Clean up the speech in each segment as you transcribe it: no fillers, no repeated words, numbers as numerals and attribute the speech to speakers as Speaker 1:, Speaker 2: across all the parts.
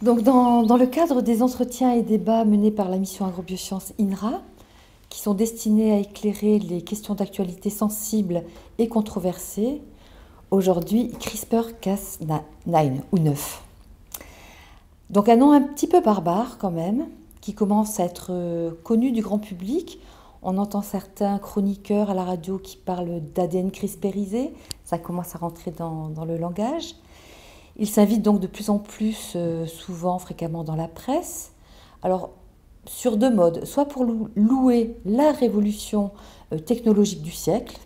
Speaker 1: Donc, dans le cadre des entretiens et débats menés par la mission Agrobiosciences INRA, qui sont destinés à éclairer les questions d'actualité sensibles et controversées, aujourd'hui CRISPR-Cas9 ou 9. Donc un nom un petit peu barbare quand même, qui commence à être connu du grand public. On entend certains chroniqueurs à la radio qui parlent d'ADN CRISPRisé, ça commence à rentrer dans le langage. Il s'invite donc de plus en plus, souvent, fréquemment dans la presse. Alors, sur deux modes, soit pour louer la révolution technologique du siècle.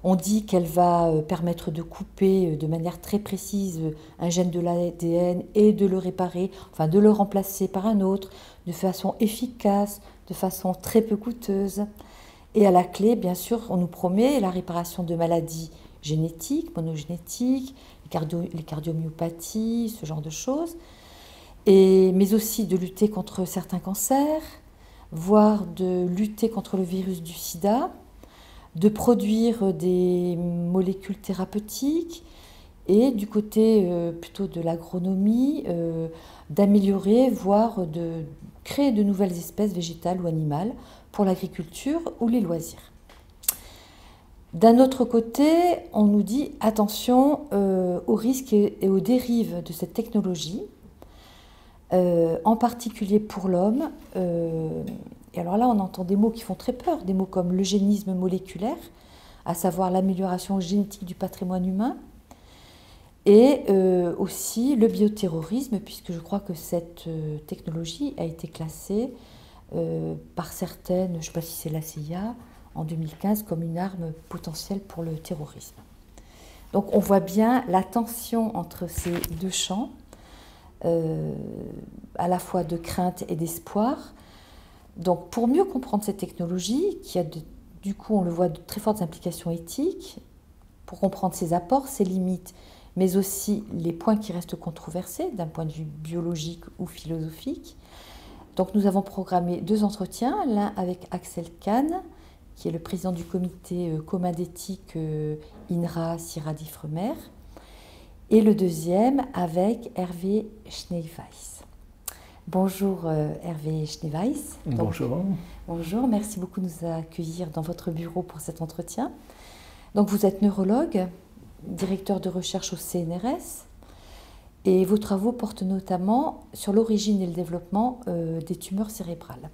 Speaker 1: On dit qu'elle va permettre de couper de manière très précise un gène de l'ADN et de le réparer, enfin de le remplacer par un autre, de façon efficace, de façon très peu coûteuse. Et à la clé, bien sûr, on nous promet la réparation de maladies génétiques, monogénétiques, les cardiomyopathies, ce genre de choses, mais aussi de lutter contre certains cancers, voire de lutter contre le virus du sida, de produire des molécules thérapeutiques et du côté plutôt de l'agronomie, d'améliorer, voire de créer de nouvelles espèces végétales ou animales pour l'agriculture ou les loisirs. D'un autre côté, on nous dit attention aux risques et aux dérives de cette technologie, en particulier pour l'homme. Et alors là, on entend des mots qui font très peur, des mots comme l'eugénisme moléculaire, à savoir l'amélioration génétique du patrimoine humain, et aussi le bioterrorisme, puisque je crois que cette technologie a été classée par certaines, je ne sais pas si c'est la CIA, en 2015 comme une arme potentielle pour le terrorisme. Donc on voit bien la tension entre ces deux champs, à la fois de crainte et d'espoir. Donc pour mieux comprendre cette technologie, qui a du coup, on le voit, de très fortes implications éthiques, pour comprendre ses apports, ses limites, mais aussi les points qui restent controversés d'un point de vue biologique ou philosophique. Donc nous avons programmé deux entretiens, l'un avec Axel Kahn, qui est le président du comité commun d'éthique INRA-CIRAD-IFREMER, et le deuxième avec Hervé Schneeweiss. Bonjour Hervé Schneeweiss.
Speaker 2: Bonjour.
Speaker 1: Bonjour, merci beaucoup de nous accueillir dans votre bureau pour cet entretien. Donc vous êtes neurologue, directeur de recherche au CNRS, et vos travaux portent notamment sur l'origine et le développement des tumeurs cérébrales.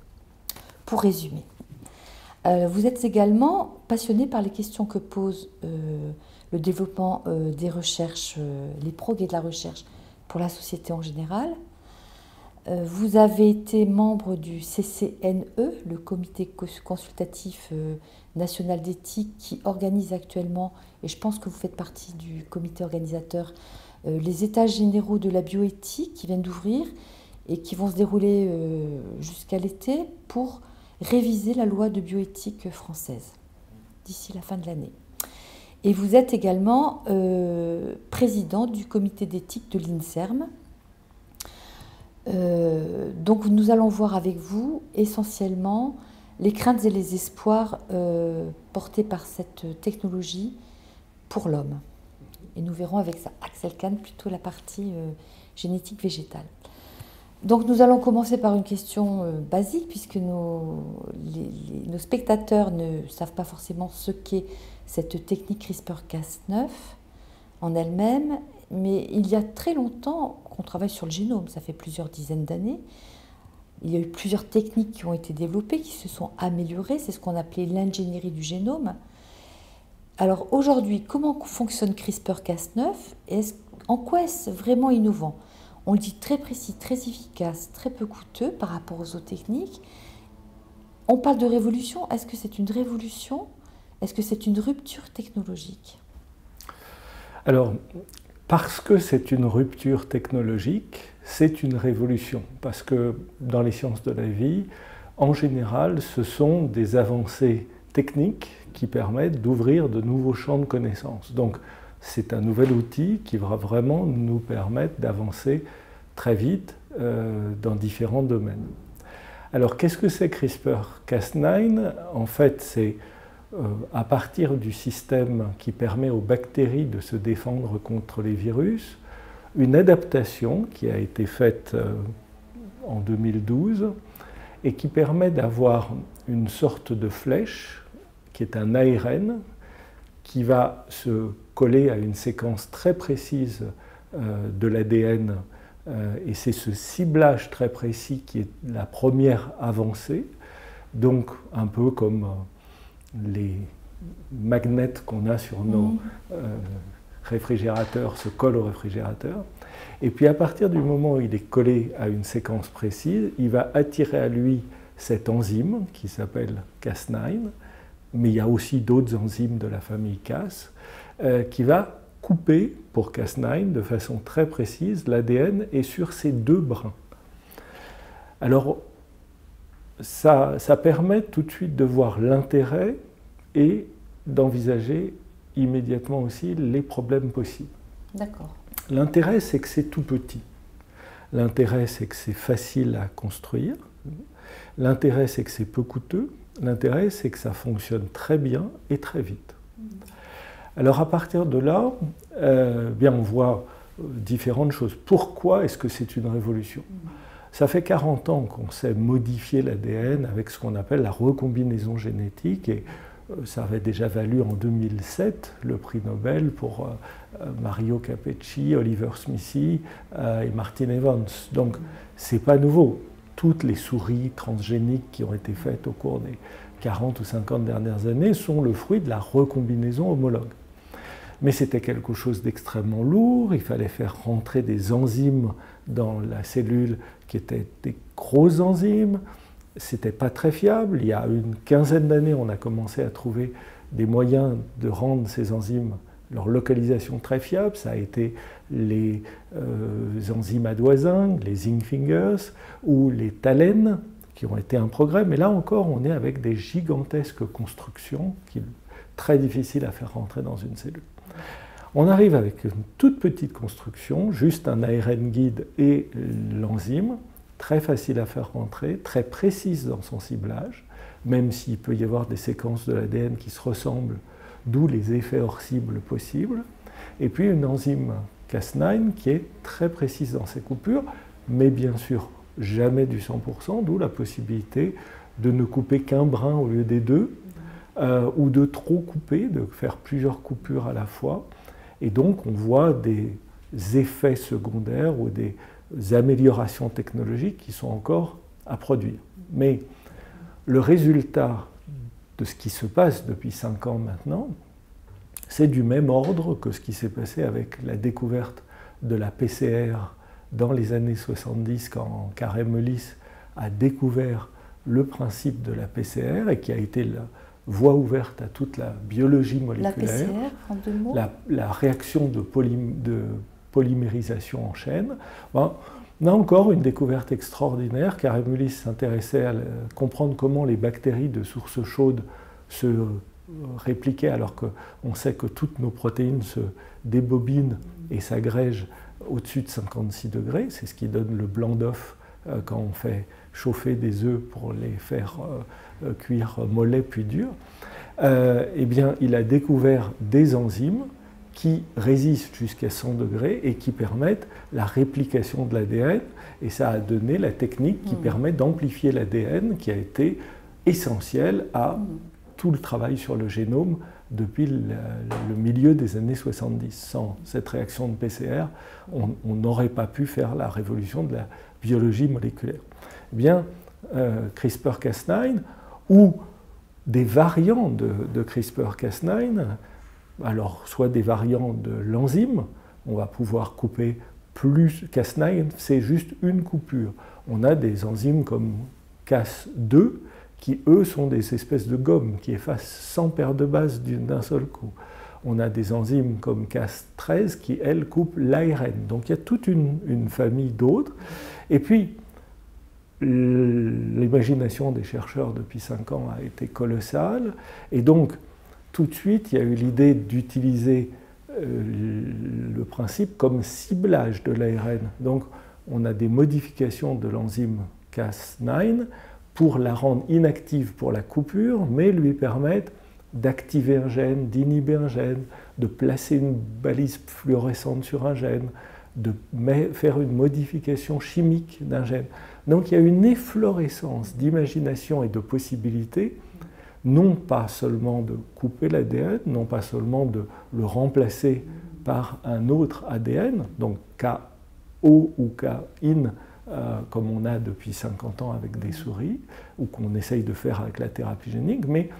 Speaker 1: Pour résumer, vous êtes également passionné par les questions que pose le développement des recherches, les progrès de la recherche pour la société en général. Vous avez été membre du CCNE, le Comité consultatif national d'éthique, qui organise actuellement, et je pense que vous faites partie du comité organisateur, les états généraux de la bioéthique qui viennent d'ouvrir et qui vont se dérouler jusqu'à l'été pour réviser la loi de bioéthique française d'ici la fin de l'année. Et vous êtes également président du comité d'éthique de l'INSERM. Donc nous allons voir avec vous essentiellement les craintes et les espoirs portés par cette technologie pour l'homme. Et nous verrons avec ça, Axel Kahn, plutôt la partie génétique végétale. Donc nous allons commencer par une question basique, puisque nos spectateurs ne savent pas forcément ce qu'est cette technique CRISPR-Cas9 en elle-même, mais il y a très longtemps qu'on travaille sur le génome, ça fait plusieurs dizaines d'années. Il y a eu plusieurs techniques qui ont été développées, qui se sont améliorées, c'est ce qu'on appelait l'ingénierie du génome. Alors aujourd'hui, comment fonctionne CRISPR-Cas9 et en quoi est-ce vraiment innovant? On le dit très précis, très efficace, très peu coûteux par rapport aux autres techniques. On parle de révolution. Est-ce que c'est une révolution? Est-ce que c'est une rupture technologique?
Speaker 2: Alors, parce que c'est une rupture technologique, c'est une révolution. Parce que dans les sciences de la vie, en général, ce sont des avancées techniques qui permettent d'ouvrir de nouveaux champs de connaissances. Donc, c'est un nouvel outil qui va vraiment nous permettre d'avancer très vite dans différents domaines. Alors, qu'est-ce que c'est CRISPR-Cas9? En fait, c'est à partir du système qui permet aux bactéries de se défendre contre les virus, une adaptation qui a été faite en 2012 et qui permet d'avoir une sorte de flèche qui est un ARN qui va se coller à une séquence très précise de l'ADN et c'est ce ciblage très précis qui est la première avancée, donc un peu comme les magnets qu'on a sur nos réfrigérateurs se collent au réfrigérateur. Et puis à partir du moment où il est collé à une séquence précise, il va attirer à lui cette enzyme qui s'appelle Cas9, mais il y a aussi d'autres enzymes de la famille Cas, qui va couper pour Cas9 de façon très précise l'ADN et sur ces deux brins. Alors ça permet tout de suite de voir l'intérêt et d'envisager immédiatement aussi les problèmes possibles.
Speaker 1: D'accord.
Speaker 2: L'intérêt, c'est que c'est tout petit. L'intérêt, c'est que c'est facile à construire. L'intérêt, c'est que c'est peu coûteux. L'intérêt, c'est que ça fonctionne très bien et très vite. Alors à partir de là, bien on voit différentes choses. Pourquoi est-ce que c'est une révolution ? Ça fait 40 ans qu'on sait modifier l'ADN avec ce qu'on appelle la recombinaison génétique et ça avait déjà valu en 2007 le prix Nobel pour Mario Capecci, Oliver Smithy et Martin Evans. Donc c'est pas nouveau. Toutes les souris transgéniques qui ont été faites au cours des 40 ou 50 dernières années sont le fruit de la recombinaison homologue. Mais c'était quelque chose d'extrêmement lourd, il fallait faire rentrer des enzymes dans la cellule qui étaient des grosses enzymes, c'était pas très fiable. Il y a une quinzaine d'années, on a commencé à trouver des moyens de rendre ces enzymes, leur localisation très fiable. Ça a été les enzymes adoisins, les zinc fingers ou les TALEN qui ont été un progrès. Mais là encore, on est avec des gigantesques constructions qui sont très difficiles à faire rentrer dans une cellule. On arrive avec une toute petite construction, juste un ARN guide et l'enzyme, très facile à faire rentrer, très précise dans son ciblage, même s'il peut y avoir des séquences de l'ADN qui se ressemblent, d'où les effets hors cible possibles. Et puis une enzyme Cas9 qui est très précise dans ses coupures, mais bien sûr jamais du 100%, d'où la possibilité de ne couper qu'un brin au lieu des deux, ou de trop couper, de faire plusieurs coupures à la fois. Et donc on voit des effets secondaires ou des améliorations technologiques qui sont encore à produire. Mais le résultat de ce qui se passe depuis 5 ans maintenant, c'est du même ordre que ce qui s'est passé avec la découverte de la PCR dans les années 70, quand Karem Ellis a découvert le principe de la PCR et qui a été la voie ouverte à toute la biologie moléculaire.
Speaker 1: La PCR, en 2 mots.
Speaker 2: La réaction de polymérisation en chaîne. Ben, on a encore une découverte extraordinaire. Karem Ellis s'intéressait à comprendre comment les bactéries de source chaude se répliquaient, alors qu'on sait que toutes nos protéines se débobinent et s'agrègent au-dessus de 56 degrés. C'est ce qui donne le blanc d'œuf quand on fait chauffer des œufs pour les faire cuire mollets puis durs. Eh bien, il a découvert des enzymes qui résistent jusqu'à 100 degrés et qui permettent la réplication de l'ADN. Et ça a donné la technique qui permet d'amplifier l'ADN, qui a été essentielle à tout le travail sur le génome depuis le milieu des années 70. Sans cette réaction de PCR, on n'aurait pas pu faire la révolution de la biologie moléculaire. Eh bien, CRISPR-Cas9 ou des variants de CRISPR-Cas9, alors soit des variants de l'enzyme, on va pouvoir couper plus. Cas9, c'est juste une coupure. On a des enzymes comme Cas2 qui, eux, sont des espèces de gommes qui effacent 100 paires de bases d'un seul coup. On a des enzymes comme Cas13 qui, elles, coupent l'ARN. Donc il y a toute une famille d'autres. Et puis, l'imagination des chercheurs depuis 5 ans a été colossale. Et donc, tout de suite, il y a eu l'idée d'utiliser le principe comme ciblage de l'ARN. Donc, on a des modifications de l'enzyme Cas9 pour la rendre inactive pour la coupure, mais lui permettre d'activer un gène, d'inhiber un gène, de placer une balise fluorescente sur un gène, de faire une modification chimique d'un gène. Donc il y a une efflorescence d'imagination et de possibilités, non pas seulement de couper l'ADN, non pas seulement de le remplacer par un autre ADN, donc KO ou KIN, comme on a depuis 50 ans avec des souris, ou qu'on essaye de faire avec la thérapie génique, mais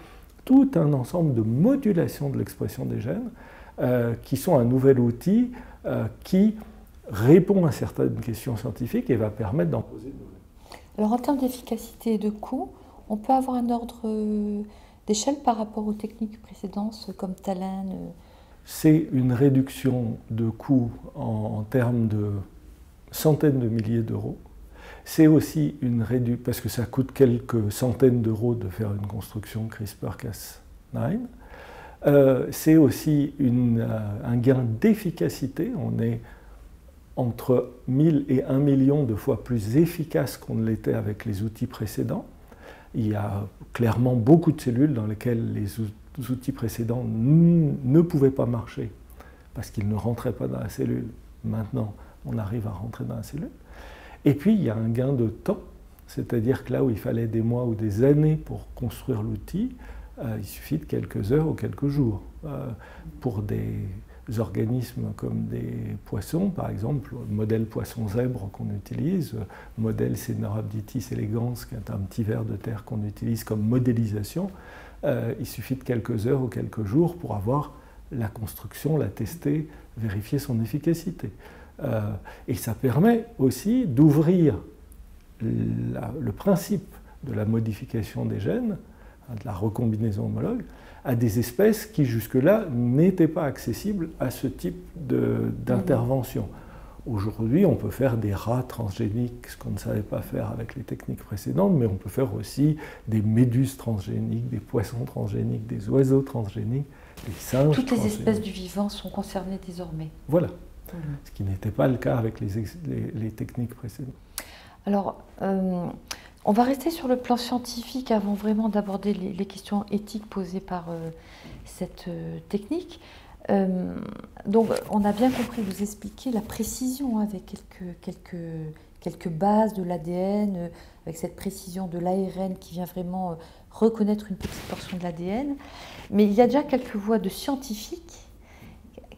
Speaker 2: tout un ensemble de modulations de l'expression des gènes qui sont un nouvel outil qui répond à certaines questions scientifiques et va permettre d'en poser de nouvelles.
Speaker 1: Alors en termes d'efficacité et de coût, on peut avoir un ordre d'échelle par rapport aux techniques précédentes comme Talène
Speaker 2: C'est une réduction de coûts en termes de centaines de milliers d'euros. C'est aussi une réduction, parce que ça coûte quelques centaines d'euros de faire une construction CRISPR-Cas9. C'est aussi un gain d'efficacité. On est entre 1000 et 1 million de fois plus efficace qu'on ne l'était avec les outils précédents. Il y a clairement beaucoup de cellules dans lesquelles les outils précédents ne pouvaient pas marcher parce qu'ils ne rentraient pas dans la cellule. Maintenant, on arrive à rentrer dans la cellule. Et puis, il y a un gain de temps, c'est-à-dire que là où il fallait des mois ou des années pour construire l'outil, il suffit de quelques heures ou quelques jours. Pour des organismes comme des poissons, par exemple, le modèle poisson-zèbre qu'on utilise, le modèle Caenorhabditis elegans, qui est un petit ver de terre qu'on utilise comme modélisation, il suffit de quelques heures ou quelques jours pour avoir la construction, la tester, vérifier son efficacité. Et ça permet aussi d'ouvrir le principe de la modification des gènes, de la recombinaison homologue, à des espèces qui jusque-là n'étaient pas accessibles à ce type d'intervention. Aujourd'hui, on peut faire des rats transgéniques, ce qu'on ne savait pas faire avec les techniques précédentes, mais on peut faire aussi des méduses transgéniques, des poissons transgéniques, des oiseaux transgéniques, des singes transgéniques.
Speaker 1: Toutes les espèces du vivant sont concernées désormais.
Speaker 2: Voilà, ce qui n'était pas le cas avec les techniques précédentes.
Speaker 1: Alors, on va rester sur le plan scientifique avant vraiment d'aborder les questions éthiques posées par cette technique. Donc, on a bien compris, vous expliquer la précision avec quelques bases de l'ADN, avec cette précision de l'ARN qui vient vraiment reconnaître une petite portion de l'ADN. Mais il y a déjà quelques voix de scientifiques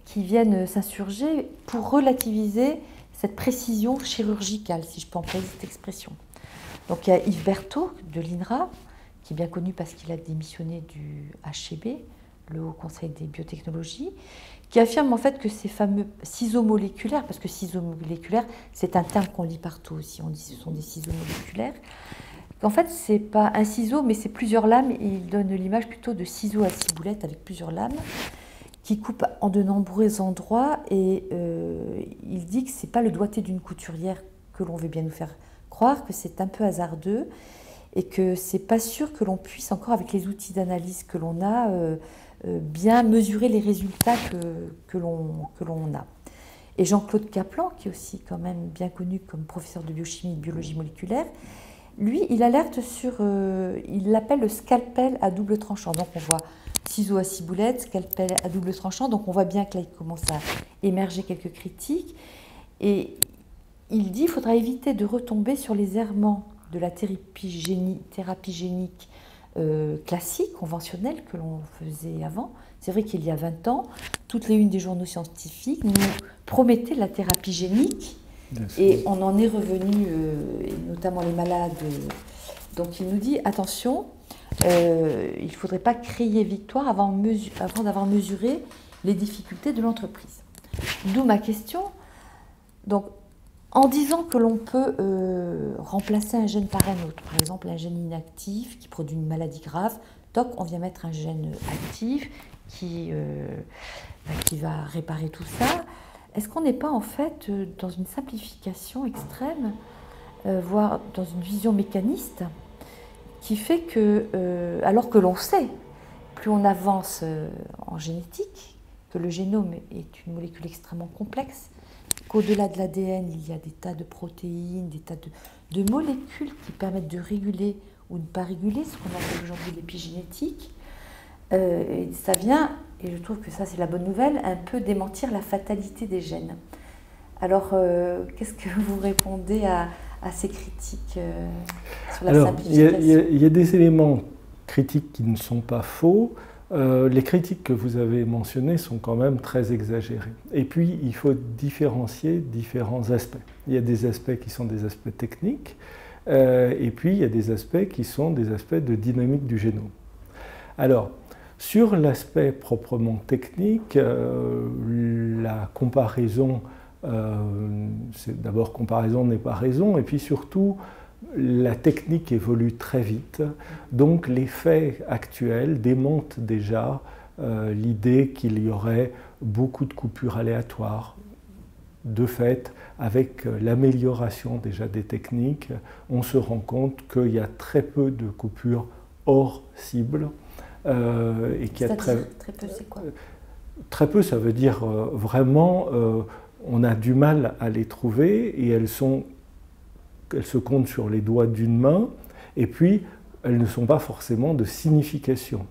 Speaker 1: qui viennent s'insurger pour relativiser cette précision chirurgicale, si je peux employer cette expression. Donc il y a Yves Berthaud de l'INRA, qui est bien connu parce qu'il a démissionné du HCB, le Haut Conseil des biotechnologies, qui affirme en fait que ces fameux ciseaux moléculaires, parce que ciseaux moléculaires, c'est un terme qu'on lit partout aussi, on dit que ce sont des ciseaux moléculaires, qu'en fait c'est pas un ciseau, mais c'est plusieurs lames, et il donne l'image plutôt de ciseaux à ciboulette avec plusieurs lames, qui coupent en de nombreux endroits, et il dit que c'est pas le doigté d'une couturière que l'on veut bien nous faire croire, que c'est un peu hasardeux, et que c'est pas sûr que l'on puisse encore, avec les outils d'analyse que l'on a, bien mesurer les résultats que l'on a. Et Jean-Claude Kaplan, qui est aussi quand même bien connu comme professeur de biochimie et de biologie moléculaire, lui, il alerte sur, il l'appelle le scalpel à double tranchant. Donc on voit ciseaux à ciboulette, scalpel à double tranchant, donc on voit bien que là il commence à émerger quelques critiques. Et il dit qu'il faudra éviter de retomber sur les errements de la thérapie génique classique, conventionnelle, que l'on faisait avant. C'est vrai qu'il y a 20 ans, toutes les unes des journaux scientifiques nous promettaient la thérapie génique, et on en est revenu, notamment les malades. Donc il nous dit, attention, il ne faudrait pas crier victoire avant d'avoir mesuré les difficultés de l'entreprise. D'où ma question. Donc, en disant que l'on peut remplacer un gène par un autre, par exemple un gène inactif qui produit une maladie grave, toc, on vient mettre un gène actif qui va réparer tout ça. Est-ce qu'on n'est pas en fait dans une simplification extrême, voire dans une vision mécaniste, qui fait que, alors que l'on sait, plus on avance en génétique, que le génome est une molécule extrêmement complexe, qu'au-delà de l'ADN, il y a des tas de protéines, des tas de molécules qui permettent de réguler ou de ne pas réguler ce qu'on appelle aujourd'hui l'épigénétique. Et ça vient, et je trouve que ça c'est la bonne nouvelle, un peu démentir la fatalité des gènes. Alors, qu'est-ce que vous répondez à ces critiques sur la
Speaker 2: Alors,
Speaker 1: simplification?
Speaker 2: il y a des éléments critiques qui ne sont pas faux. Les critiques que vous avez mentionnées sont quand même très exagérées. Et puis, il faut différencier différents aspects. Il y a des aspects qui sont des aspects techniques, et puis il y a des aspects qui sont des aspects de dynamique du génome. Alors, sur l'aspect proprement technique, la comparaison, c'est d'abord comparaison n'est pas raison, et puis surtout, la technique évolue très vite, donc les faits actuels démentent déjà l'idée qu'il y aurait beaucoup de coupures aléatoires. De fait, avec l'amélioration déjà des techniques, on se rend compte qu'il y a très peu de coupures hors cible.
Speaker 1: Et qu'il y a très peu, c'est quoi?
Speaker 2: Très peu, ça veut dire vraiment, on a du mal à les trouver et elles se comptent sur les doigts d'une main, et puis elles ne sont pas forcément de signification.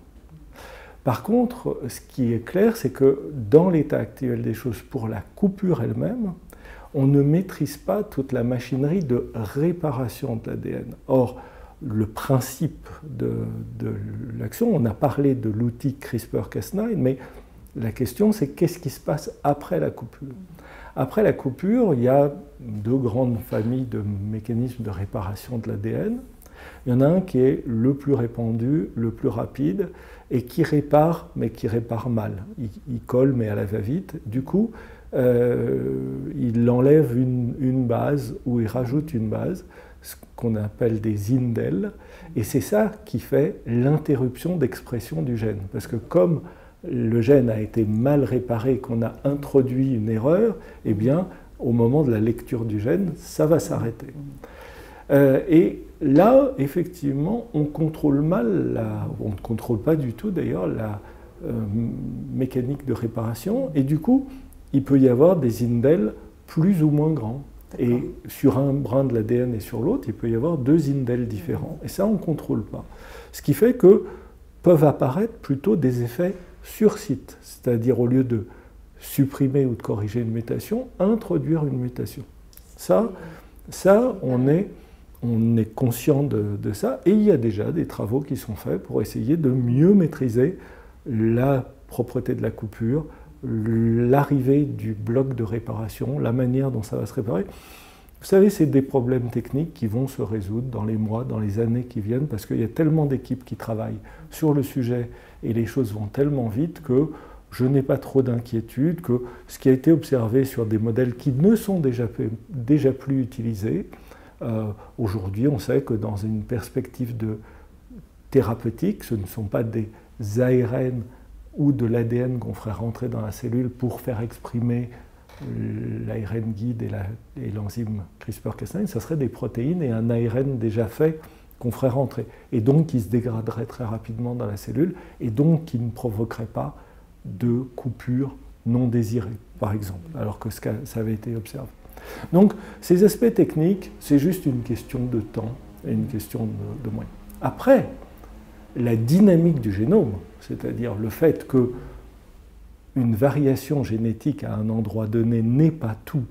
Speaker 2: Par contre, ce qui est clair, c'est que dans l'état actuel des choses, pour la coupure elle-même, on ne maîtrise pas toute la machinerie de réparation de l'ADN. Or, le principe de l'action, on a parlé de l'outil CRISPR-Cas9, mais la question c'est qu'est-ce qui se passe après la coupure? Après la coupure, il y a deux grandes familles de mécanismes de réparation de l'ADN. Il y en a un qui est le plus répandu, le plus rapide, et qui répare, mais qui répare mal. Il colle, mais à la va-vite. Du coup, il enlève une base ou il rajoute une base, ce qu'on appelle des indels, et c'est ça qui fait l'interruption d'expression du gène. Parce que comme le gène a été mal réparé, qu'on a introduit une erreur, eh bien, au moment de la lecture du gène, ça va s'arrêter. Et là, effectivement, on contrôle mal, on ne contrôle pas du tout d'ailleurs la mécanique de réparation, et du coup, il peut y avoir des indels plus ou moins grands. Et sur un brin de l'ADN et sur l'autre, il peut y avoir deux indels différents. Et ça, on ne contrôle pas. Ce qui fait que peuvent apparaître plutôt des effets sur site, c'est-à-dire au lieu de supprimer ou de corriger une mutation, introduire une mutation. Ça on est conscient de ça, et il y a déjà des travaux qui sont faits pour essayer de mieux maîtriser la propreté de la coupure, l'arrivée du bloc de réparation, la manière dont ça va se réparer. Vous savez, c'est des problèmes techniques qui vont se résoudre dans les mois, dans les années qui viennent, parce qu'il y a tellement d'équipes qui travaillent sur le sujet et les choses vont tellement vite que je n'ai pas trop d'inquiétude, que ce qui a été observé sur des modèles qui ne sont déjà plus utilisés, aujourd'hui on sait que dans une perspective de thérapeutique, ce ne sont pas des ARN ou de l'ADN qu'on ferait rentrer dans la cellule pour faire exprimer l'ARN guide et l'enzyme CRISPR-Cas9, ça serait des protéines et un ARN déjà fait qu'on ferait rentrer, et donc qui se dégraderait très rapidement dans la cellule, et donc qui ne provoquerait pas de coupure non désirée, par exemple, alors que ça avait été observé. Donc ces aspects techniques, c'est juste une question de temps et une question de moyens. Après, la dynamique du génome, c'est-à-dire le fait que une variation génétique à un endroit donné n'est pas tout,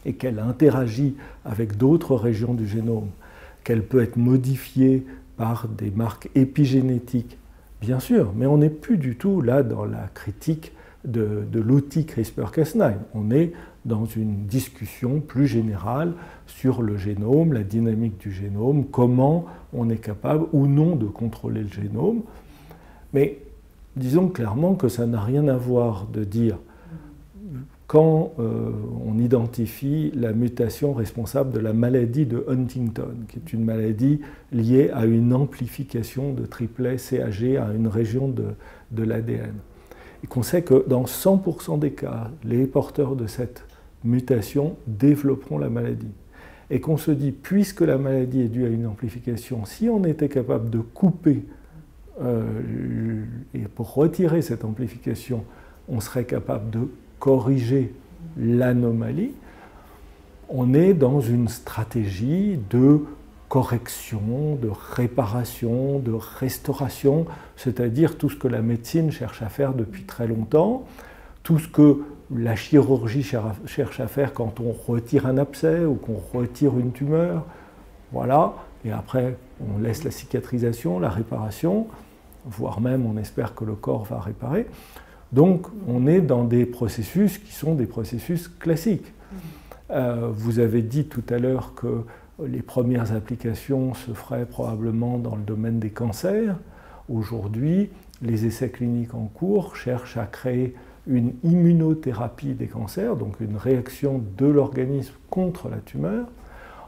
Speaker 2: et qu'elle interagit avec d'autres régions du génome, qu'elle peut être modifiée par des marques épigénétiques, bien sûr, mais on n'est plus du tout là dans la critique de l'outil CRISPR-Cas9. On est dans une discussion plus générale sur le génome, la dynamique du génome, comment on est capable ou non de contrôler le génome. Mais disons clairement que ça n'a rien à voir de dire quand on identifie la mutation responsable de la maladie de Huntington, qui est une maladie liée à une amplification de triplet CAG à une région de l'ADN. Et qu'on sait que dans 100% des cas, les porteurs de cette mutation développeront la maladie. Et qu'on se dit, puisque la maladie est due à une amplification, si on était capable de couper et pour retirer cette amplification, on serait capable de corriger l'anomalie, on est dans une stratégie de correction, de réparation, de restauration, c'est-à-dire tout ce que la médecine cherche à faire depuis très longtemps, tout ce que la chirurgie cherche à faire quand on retire un abcès ou qu'on retire une tumeur. Voilà, et après on laisse la cicatrisation, la réparation, voire même on espère que le corps va réparer. Donc on est dans des processus qui sont des processus classiques. Vous avez dit tout à l'heure que les premières applications se feraient probablement dans le domaine des cancers. Aujourd'hui, les essais cliniques en cours cherchent à créer une immunothérapie des cancers, donc une réaction de l'organisme contre la tumeur,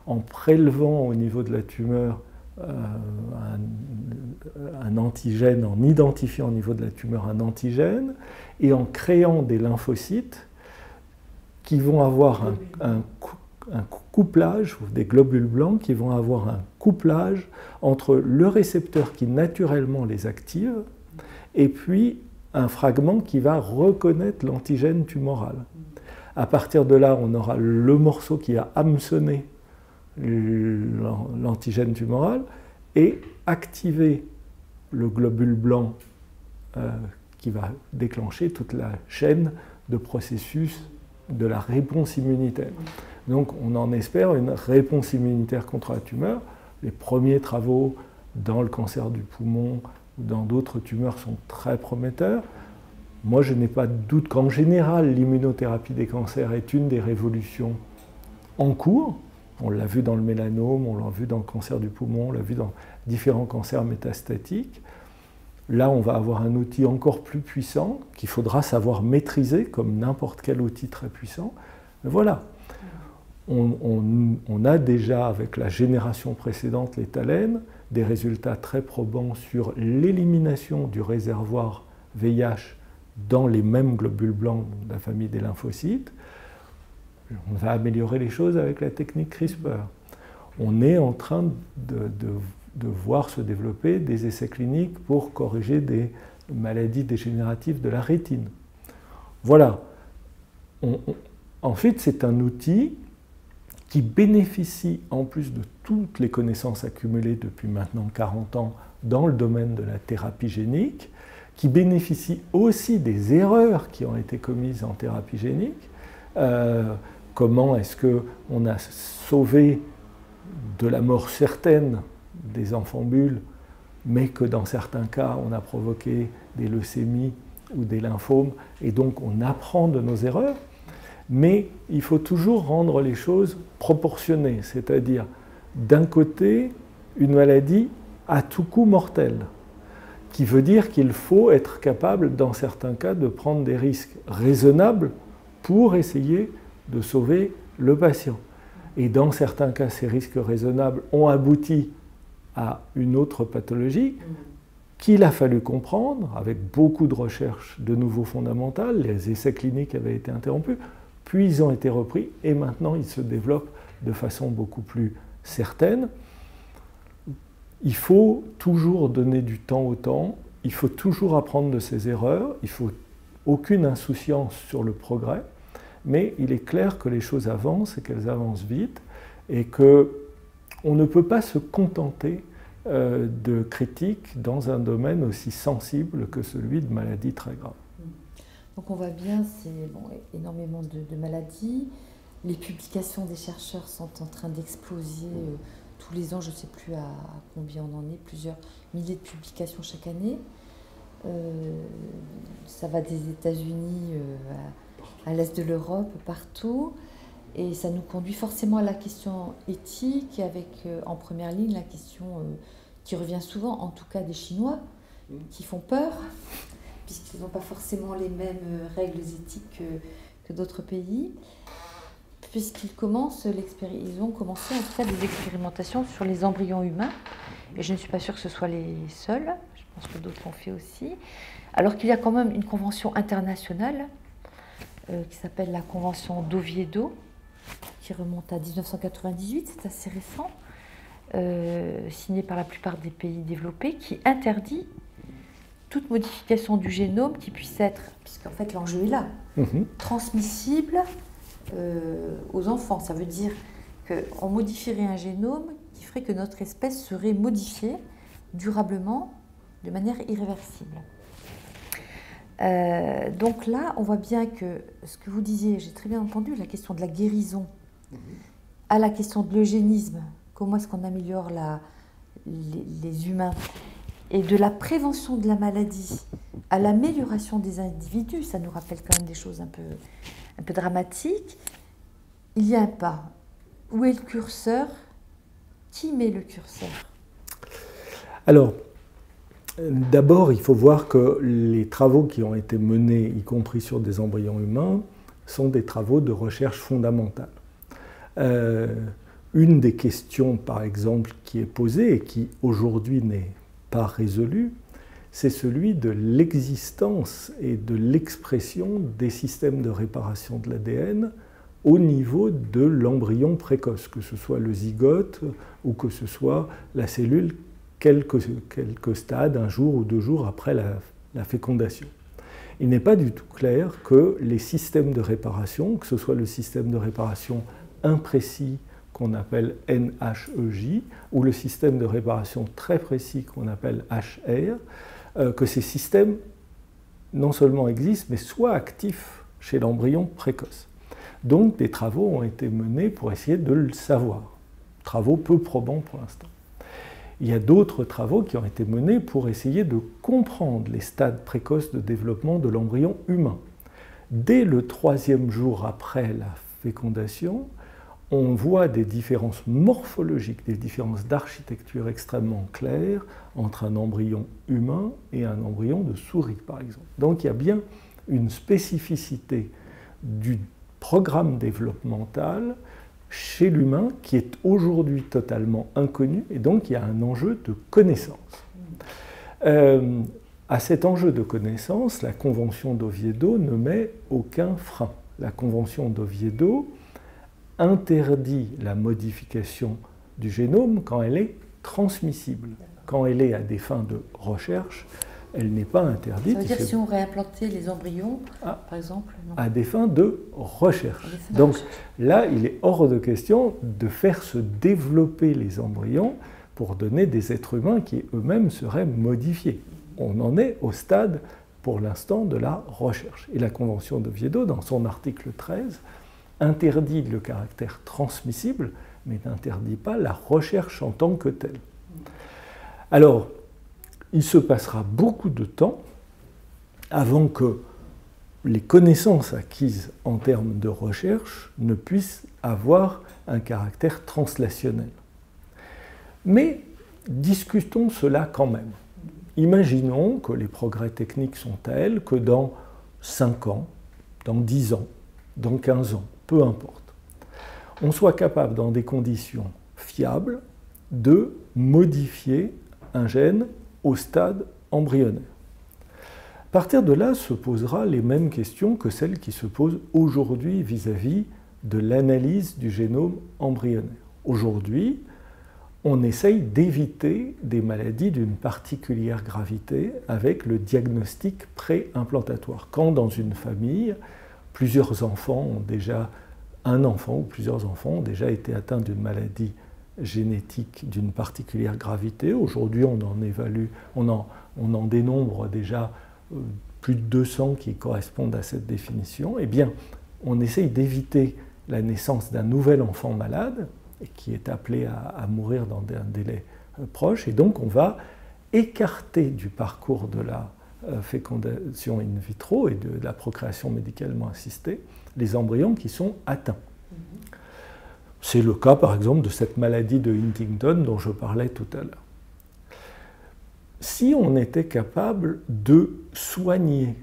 Speaker 2: en prélevant au niveau de la tumeur un antigène, en identifiant au niveau de la tumeur un antigène, et en créant des lymphocytes qui vont avoir un couplage, des globules blancs qui vont avoir un couplage entre le récepteur qui naturellement les active et puis un fragment qui va reconnaître l'antigène tumoral. À partir de là, on aura le morceau qui a hameçonné l'antigène tumoral et activer le globule blanc qui va déclencher toute la chaîne de processus de la réponse immunitaire. Donc on en espère une réponse immunitaire contre la tumeur. Les premiers travaux dans le cancer du poumon ou dans d'autres tumeurs sont très prometteurs. Moi, je n'ai pas de doute qu'en général, l'immunothérapie des cancers est une des révolutions en cours. On l'a vu dans le mélanome, on l'a vu dans le cancer du poumon, on l'a vu dans différents cancers métastatiques. Là, on va avoir un outil encore plus puissant qu'il faudra savoir maîtriser, comme n'importe quel outil très puissant. Mais voilà, on a déjà, avec la génération précédente, les TALEN, des résultats très probants sur l'élimination du réservoir VIH dans les mêmes globules blancs de la famille des lymphocytes. On va améliorer les choses avec la technique CRISPR. On est en train de voir se développer des essais cliniques pour corriger des maladies dégénératives de la rétine. Voilà. En fait, c'est un outil qui bénéficie, en plus de toutes les connaissances accumulées depuis maintenant 40 ans dans le domaine de la thérapie génique, qui bénéficie aussi des erreurs qui ont été commises en thérapie génique. Comment est-ce qu'on a sauvé de la mort certaine des enfants bulles, mais que dans certains cas, on a provoqué des leucémies ou des lymphomes, et donc on apprend de nos erreurs. Mais il faut toujours rendre les choses proportionnées, c'est-à-dire, d'un côté, une maladie à tout coup mortelle, qui veut dire qu'il faut être capable, dans certains cas, de prendre des risques raisonnables pour essayer de sauver le patient. Et dans certains cas, ces risques raisonnables ont abouti à une autre pathologie qu'il a fallu comprendre, avec beaucoup de recherches de nouveau fondamentales. Les essais cliniques avaient été interrompus, puis ils ont été repris, et maintenant ils se développent de façon beaucoup plus certaine. Il faut toujours donner du temps au temps, il faut toujours apprendre de ses erreurs, il ne faut aucune insouciance sur le progrès, mais il est clair que les choses avancent et qu'elles avancent vite, et qu'on ne peut pas se contenter de critiques dans un domaine aussi sensible que celui de maladies très graves.
Speaker 1: Donc on voit bien, c'est énormément de maladies. Les publications des chercheurs sont en train d'exploser tous les ans, je ne sais plus à combien on en est, plusieurs milliers de publications chaque année. Ça va des États-Unis à l'est de l'Europe, partout. Et ça nous conduit forcément à la question éthique, avec en première ligne la question qui revient souvent, en tout cas des Chinois, qui font peur, puisqu'ils n'ont pas forcément les mêmes règles éthiques que d'autres pays, puisqu'ils ils ont commencé en tout cas des expérimentations sur les embryons humains, et je ne suis pas sûre que ce soit les seuls, je pense que d'autres l'ont fait aussi, alors qu'il y a quand même une convention internationale qui s'appelle la Convention d'Oviedo, qui remonte à 1998, c'est assez récent, signée par la plupart des pays développés, qui interdit toute modification du génome qui puisse être, puisqu'en fait l'enjeu est là, transmissible aux enfants. Ça veut dire qu'on modifierait un génome qui ferait que notre espèce serait modifiée durablement, de manière irréversible. Donc là, on voit bien que ce que vous disiez, j'ai très bien entendu, la question de la guérison, à la question de l'eugénisme, comment est-ce qu'on améliore les humains, et de la prévention de la maladie à l'amélioration des individus, ça nous rappelle quand même des choses un peu dramatiques. Il y a un pas. Où est le curseur? Qui met le curseur?
Speaker 2: Alors, d'abord, il faut voir que les travaux qui ont été menés, y compris sur des embryons humains, sont des travaux de recherche fondamentale. Une des questions, par exemple, qui est posée et qui aujourd'hui n'est pas résolue, c'est celui de l'existence et de l'expression des systèmes de réparation de l'ADN au niveau de l'embryon précoce, que ce soit le zygote ou que ce soit la cellule quelques stades, un jour ou 2 jours après la fécondation. Il n'est pas du tout clair que les systèmes de réparation, que ce soit le système de réparation imprécis qu'on appelle NHEJ ou le système de réparation très précis qu'on appelle HR, que ces systèmes non seulement existent, mais soient actifs chez l'embryon précoce. Donc des travaux ont été menés pour essayer de le savoir. Travaux peu probants pour l'instant. Il y a d'autres travaux qui ont été menés pour essayer de comprendre les stades précoces de développement de l'embryon humain. Dès le 3e jour après la fécondation, on voit des différences morphologiques, des différences d'architecture extrêmement claires entre un embryon humain et un embryon de souris, par exemple. Donc il y a bien une spécificité du programme développemental chez l'humain qui est aujourd'hui totalement inconnu, et donc il y a un enjeu de connaissance. À cet enjeu de connaissance, la Convention d'Oviedo ne met aucun frein. La Convention d'Oviedo interdit la modification du génome quand elle est transmissible. Quand elle est à des fins de recherche, elle n'est pas interdite.
Speaker 1: Ça veut dire si on réimplantait les embryons, par exemple, non.
Speaker 2: À des fins de recherche. Donc là, il est hors de question de faire se développer les embryons pour donner des êtres humains qui eux-mêmes seraient modifiés. On en est au stade, pour l'instant, de la recherche. Et la Convention d'Oviedo, dans son article 13, interdit le caractère transmissible, mais n'interdit pas la recherche en tant que telle. Alors, il se passera beaucoup de temps avant que les connaissances acquises en termes de recherche ne puissent avoir un caractère translationnel. Mais discutons cela quand même. Imaginons que les progrès techniques sont tels que dans 5 ans, dans 10 ans, dans 15 ans, peu importe, on soit capable, dans des conditions fiables, de modifier un gène au stade embryonnaire. À partir de là se posera les mêmes questions que celles qui se posent aujourd'hui vis-à-vis de l'analyse du génome embryonnaire. Aujourd'hui, on essaye d'éviter des maladies d'une particulière gravité avec le diagnostic pré-implantatoire. Quand dans une famille, plusieurs enfants ont déjà, un enfant ou plusieurs enfants ont déjà été atteints d'une maladie génétique d'une particulière gravité. Aujourd'hui, on en dénombre déjà plus de 200 qui correspondent à cette définition. Eh bien, on essaye d'éviter la naissance d'un nouvel enfant malade et qui est appelé à mourir dans un délai proche. Et donc, on va écarter du parcours de la fécondation in vitro et de la procréation médicalement assistée les embryons qui sont atteints. C'est le cas, par exemple, de cette maladie de Huntington dont je parlais tout à l'heure. Si on était capable de soigner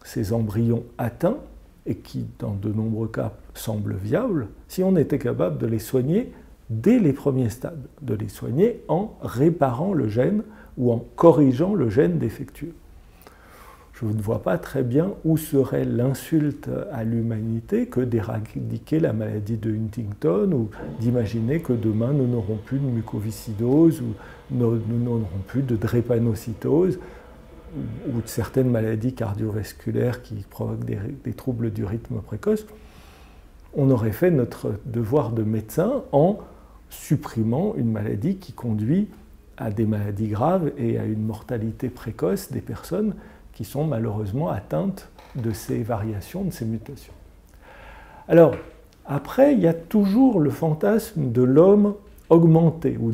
Speaker 2: ces embryons atteints, et qui, dans de nombreux cas, semblent viables, si on était capable de les soigner dès les premiers stades, de les soigner en réparant le gène ou en corrigeant le gène défectueux. Je ne vois pas très bien où serait l'insulte à l'humanité que d'éradiquer la maladie de Huntington ou d'imaginer que demain nous n'aurons plus de mucoviscidose ou nous n'aurons plus de drépanocytose ou de certaines maladies cardiovasculaires qui provoquent des troubles du rythme précoce. On aurait fait notre devoir de médecin en supprimant une maladie qui conduit à des maladies graves et à une mortalité précoce des personnes qui sont malheureusement atteintes de ces variations, de ces mutations. Alors, après, il y a toujours le fantasme de l'homme augmenté ou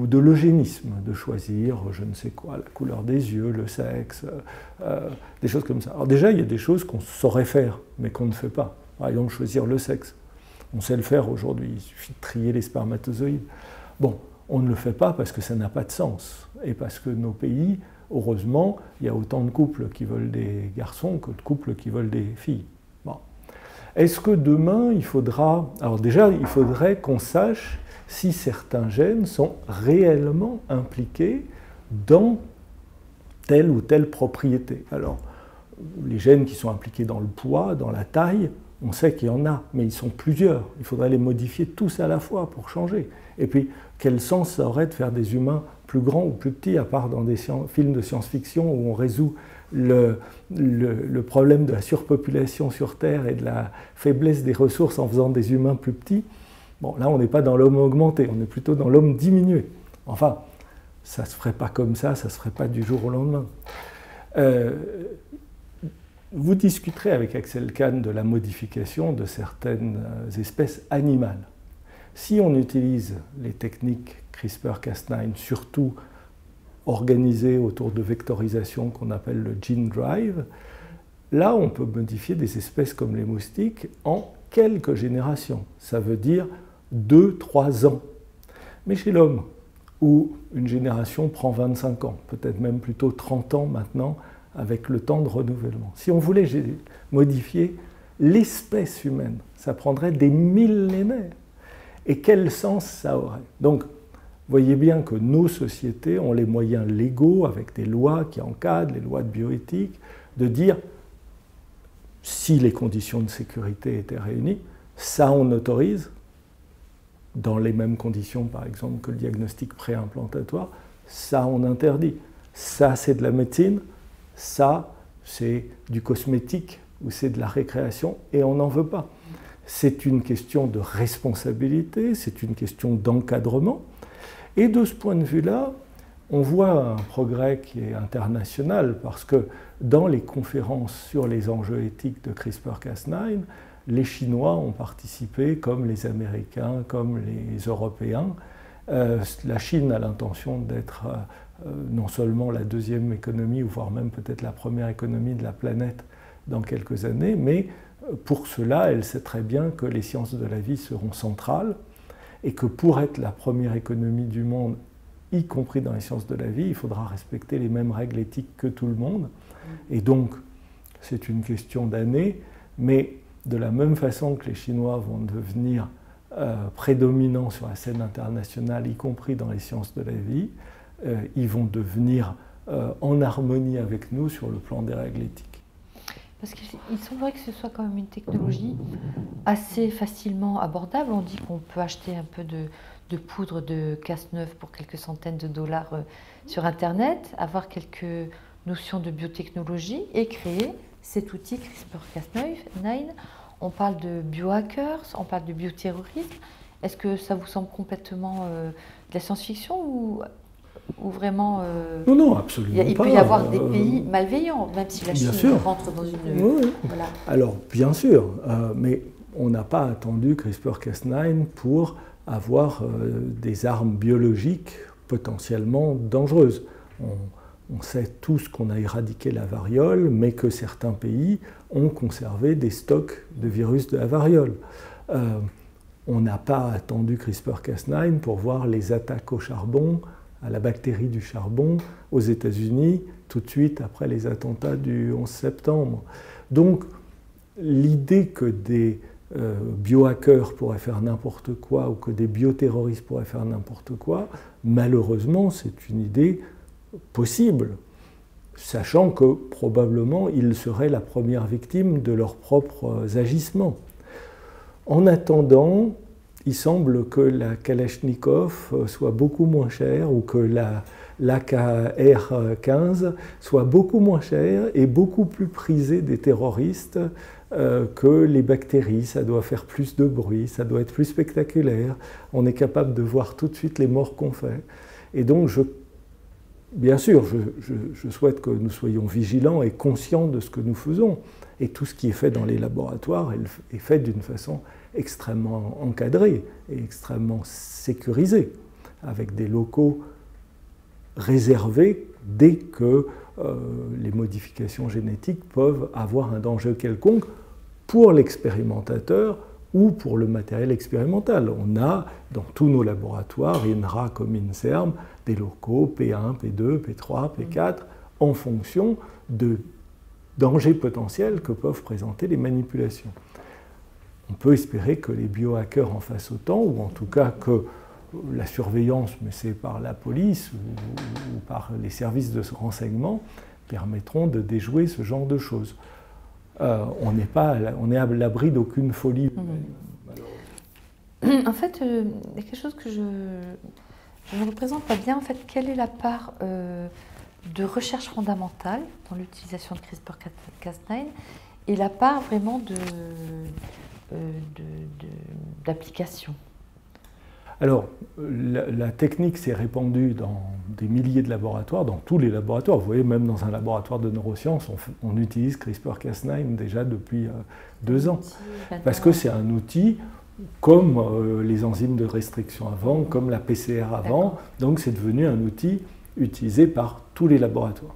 Speaker 2: de l'eugénisme, de choisir, je ne sais quoi, la couleur des yeux, le sexe, des choses comme ça. Alors déjà, il y a des choses qu'on saurait faire, mais qu'on ne fait pas. Par exemple, choisir le sexe. On sait le faire aujourd'hui, il suffit de trier les spermatozoïdes. Bon, on ne le fait pas parce que ça n'a pas de sens. Et parce que nos pays, heureusement, il y a autant de couples qui veulent des garçons que de couples qui veulent des filles. Bon. Est-ce que demain, il faudra... Alors déjà, il faudrait qu'on sache si certains gènes sont réellement impliqués dans telle ou telle propriété. Alors, les gènes qui sont impliqués dans le poids, dans la taille, on sait qu'il y en a, mais ils sont plusieurs. Il faudrait les modifier tous à la fois pour changer. Et puis, quel sens ça aurait de faire des humains plus grands ou plus petits, à part dans des films de science-fiction où on résout le problème de la surpopulation sur Terre et de la faiblesse des ressources en faisant des humains plus petits. Bon, là, on n'est pas dans l'homme augmenté, on est plutôt dans l'homme diminué. Enfin, ça ne se ferait pas comme ça ne se ferait pas du jour au lendemain. Vous discuterez avec Axel Kahn de la modification de certaines espèces animales. Si on utilise les techniques CRISPR-Cas9, surtout organisées autour de vectorisation qu'on appelle le gene drive, là, on peut modifier des espèces comme les moustiques en quelques générations. Ça veut dire 2-3 ans. Mais chez l'homme, où une génération prend 25 ans, peut-être même plutôt 30 ans maintenant, avec le temps de renouvellement. Si on voulait modifier l'espèce humaine, ça prendrait des millénaires. Et quel sens ça aurait? Donc, voyez bien que nos sociétés ont les moyens légaux, avec des lois qui encadrent, les lois de bioéthique, de dire, si les conditions de sécurité étaient réunies, ça on autorise, dans les mêmes conditions par exemple que le diagnostic préimplantatoire, ça on interdit. Ça c'est de la médecine, ça c'est du cosmétique ou c'est de la récréation et on n'en veut pas. C'est une question de responsabilité, c'est une question d'encadrement. Et de ce point de vue-là, on voit un progrès qui est international parce que dans les conférences sur les enjeux éthiques de CRISPR-Cas9, les Chinois ont participé, comme les Américains, comme les Européens. La Chine a l'intention d'être non seulement la deuxième économie, ou voire même peut-être la première économie de la planète dans quelques années, mais pour cela, elle sait très bien que les sciences de la vie seront centrales et que pour être la première économie du monde, y compris dans les sciences de la vie, il faudra respecter les mêmes règles éthiques que tout le monde. Et donc, c'est une question d'années, mais de la même façon que les Chinois vont devenir prédominants sur la scène internationale, y compris dans les sciences de la vie, ils vont devenir en harmonie avec nous sur le plan des règles éthiques.
Speaker 1: Parce qu'il semblerait que ce soit quand même une technologie assez facilement abordable. On dit qu'on peut acheter un peu de poudre de Cas9 pour quelques centaines de dollars sur Internet, avoir quelques notions de biotechnologie et créer cet outil CRISPR-Cas9. On parle de biohackers, on parle de bioterrorisme. Est-ce que ça vous semble complètement de la science-fiction ou vraiment...
Speaker 2: Non, non, absolument pas.
Speaker 1: Il peut y avoir des pays malveillants, même si la Chine rentre dans une...
Speaker 2: Oui.
Speaker 1: Voilà.
Speaker 2: Alors, bien sûr, mais on n'a pas attendu CRISPR-Cas9 pour avoir des armes biologiques potentiellement dangereuses. On sait tous qu'on a éradiqué la variole, mais que certains pays ont conservé des stocks de virus de la variole. On n'a pas attendu CRISPR-Cas9 pour voir les attaques au charbon, à la bactérie du charbon, aux États-Unis, tout de suite après les attentats du 11 septembre. Donc, l'idée que des biohackers pourraient faire n'importe quoi ou que des bioterroristes pourraient faire n'importe quoi, malheureusement, c'est une idée possible, sachant que probablement ils seraient la première victime de leurs propres agissements. En attendant, il semble que la Kalachnikov soit beaucoup moins chère ou que l'AKR-15 soit beaucoup moins chère et beaucoup plus prisée des terroristes que les bactéries. Ça doit faire plus de bruit, ça doit être plus spectaculaire. On est capable de voir tout de suite les morts qu'on fait. Et donc bien sûr, je souhaite que nous soyons vigilants et conscients de ce que nous faisons. Et tout ce qui est fait dans les laboratoires est fait d'une façon extrêmement encadrée et extrêmement sécurisée, avec des locaux réservés dès que les modifications génétiques peuvent avoir un danger quelconque pour l'expérimentateur ou pour le matériel expérimental. On a dans tous nos laboratoires, INRA comme INSERM, des locaux P1, P2, P3, P4, en fonction de dangers potentiels que peuvent présenter les manipulations. On peut espérer que les biohackers en fassent autant, ou en tout cas que la surveillance, mais c'est par la police ou par les services de renseignement, permettront de déjouer ce genre de choses. On est à l'abri d'aucune folie.
Speaker 1: En fait, il y a quelque chose que je ne représente pas bien. En fait, quelle est la part de recherche fondamentale dans l'utilisation de CRISPR-Cas9 et la part vraiment d'application?
Speaker 2: Alors, la technique s'est répandue dans des milliers de laboratoires, dans tous les laboratoires. Vous voyez, même dans un laboratoire de neurosciences, on utilise CRISPR-Cas9 déjà depuis 2 ans. Parce que c'est un outil comme les enzymes de restriction avant, comme la PCR avant. Donc, c'est devenu un outil utilisé par tous les laboratoires.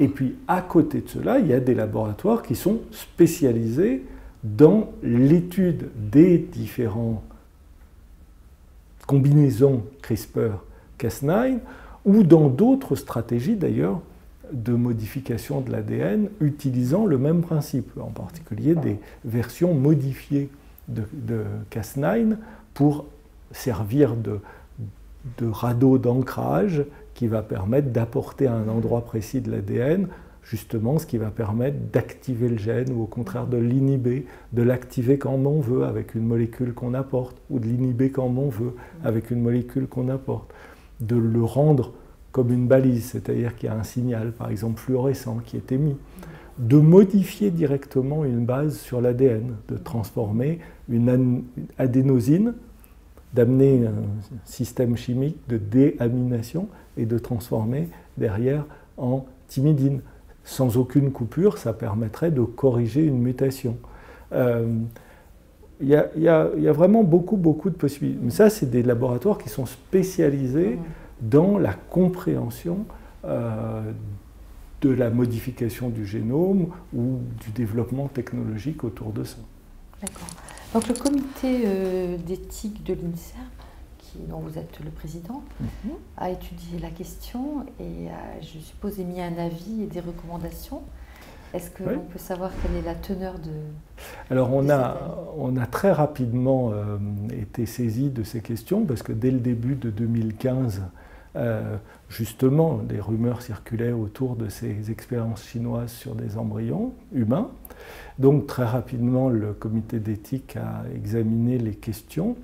Speaker 2: Et puis, à côté de cela, il y a des laboratoires qui sont spécialisés dans l'étude des différents combinaisons CRISPR-Cas9 ou dans d'autres stratégies d'ailleurs de modification de l'ADN utilisant le même principe, en particulier des versions modifiées de Cas9 pour servir de radeau d'ancrage qui va permettre d'apporter à un endroit précis de l'ADN justement ce qui va permettre d'activer le gène ou au contraire de l'inhiber, de l'activer quand on veut avec une molécule qu'on apporte ou de l'inhiber quand on veut avec une molécule qu'on apporte, de le rendre comme une balise, c'est-à-dire qu'il y a un signal par exemple fluorescent qui est émis, de modifier directement une base sur l'ADN, de transformer une adénosine, d'amener un système chimique de déamination et de transformer derrière en thymidine. Sans aucune coupure, ça permettrait de corriger une mutation. Il y a vraiment beaucoup de possibilités. Mais ça, c'est des laboratoires qui sont spécialisés dans la compréhension de la modification du génome ou du développement technologique autour de ça.
Speaker 1: D'accord. Donc le comité d'éthique de l'INSERM, dont vous êtes le président, a étudié la question et a, je suppose, émis un avis et des recommandations. Est-ce qu'on peut savoir quelle est la teneur de...
Speaker 2: Alors on a très rapidement été saisi de ces questions parce que dès le début de 2015, justement, des rumeurs circulaient autour de ces expériences chinoises sur des embryons humains. Donc très rapidement, le comité d'éthique a examiné les questions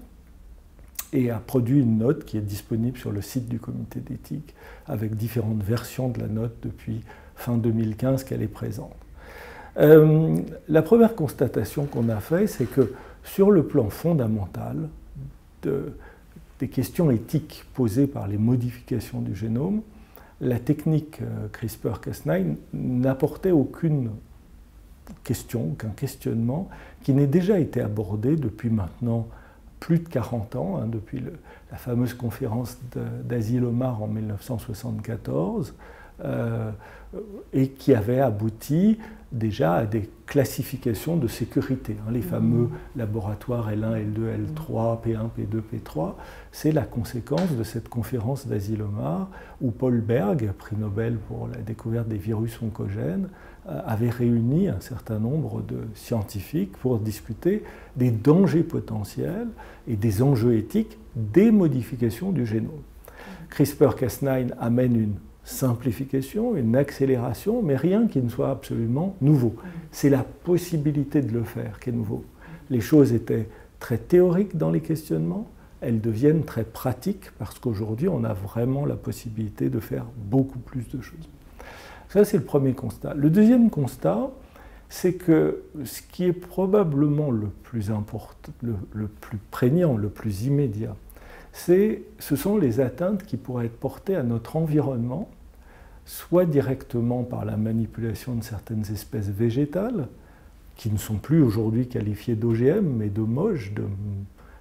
Speaker 2: et a produit une note qui est disponible sur le site du comité d'éthique avec différentes versions de la note depuis fin 2015 qu'elle est présente. La première constatation qu'on a faite, c'est que sur le plan fondamental des questions éthiques posées par les modifications du génome, la technique CRISPR-Cas9 n'apportait aucune question, aucun questionnement qui n'ait déjà été abordé depuis maintenant plus de 40 ans, depuis la fameuse conférence d'Asie-Lemar en 1974, et qui avait abouti déjà à des classifications de sécurité. Les fameux laboratoires L1, L2, L3, P1, P2, P3, c'est la conséquence de cette conférence d'Asie-Lemar où Paul Berg, prix Nobel pour la découverte des virus oncogènes, avait réuni un certain nombre de scientifiques pour discuter des dangers potentiels et des enjeux éthiques des modifications du génome. CRISPR-Cas9 amène une simplification, une accélération, mais rien qui ne soit absolument nouveau. C'est la possibilité de le faire qui est nouveau. Les choses étaient très théoriques dans les questionnements, elles deviennent très pratiques parce qu'aujourd'hui on a vraiment la possibilité de faire beaucoup plus de choses. Ça, c'est le premier constat. Le deuxième constat, c'est que ce qui est probablement le plus important, le plus prégnant, le plus immédiat, ce sont les atteintes qui pourraient être portées à notre environnement soit directement par la manipulation de certaines espèces végétales, qui ne sont plus aujourd'hui qualifiées d'OGM, mais de MOJ,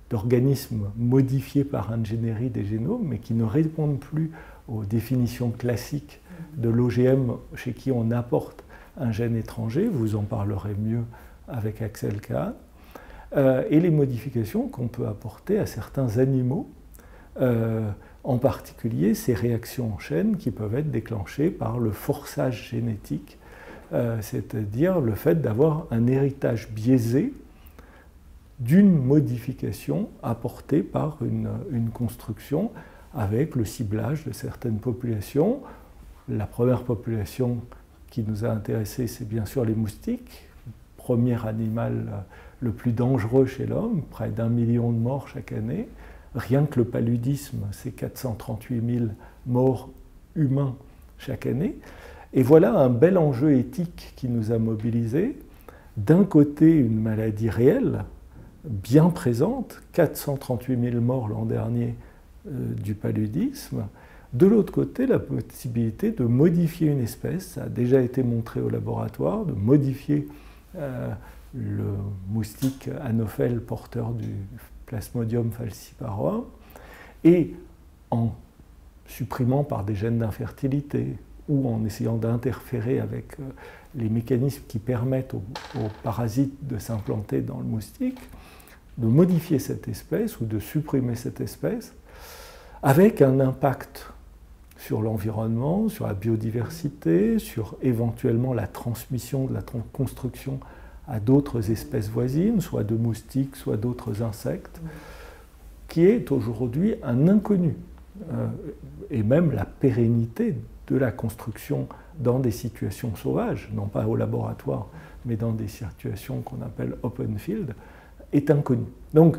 Speaker 2: d'organismes modifiés par ingénierie des génomes, mais qui ne répondent plus aux définitions classiques de l'OGM chez qui on apporte un gène étranger, vous en parlerez mieux avec Axel Kahn, et les modifications qu'on peut apporter à certains animaux, en particulier ces réactions en chaîne qui peuvent être déclenchées par le forçage génétique, c'est-à-dire le fait d'avoir un héritage biaisé d'une modification apportée par une construction avec le ciblage de certaines populations. La première population qui nous a intéressés, c'est bien sûr les moustiques, premier animal le plus dangereux chez l'homme, près d'1 million de morts chaque année. Rien que le paludisme, c'est 438 000 morts humains chaque année. Et voilà un bel enjeu éthique qui nous a mobilisés. D'un côté, une maladie réelle, bien présente, 438 000 morts l'an dernier du paludisme. De l'autre côté, la possibilité de modifier une espèce, ça a déjà été montré au laboratoire, de modifier le moustique Anophel porteur du Plasmodium falciparum, et en supprimant par des gènes d'infertilité ou en essayant d'interférer avec les mécanismes qui permettent aux parasites de s'implanter dans le moustique, de modifier cette espèce ou de supprimer cette espèce avec un impact sur l'environnement, sur la biodiversité, sur éventuellement la transmission de la construction à d'autres espèces voisines, soit de moustiques, soit d'autres insectes, qui est aujourd'hui un inconnu. Et même la pérennité de la construction dans des situations sauvages, non pas au laboratoire, mais dans des situations qu'on appelle open field, est inconnue. Donc,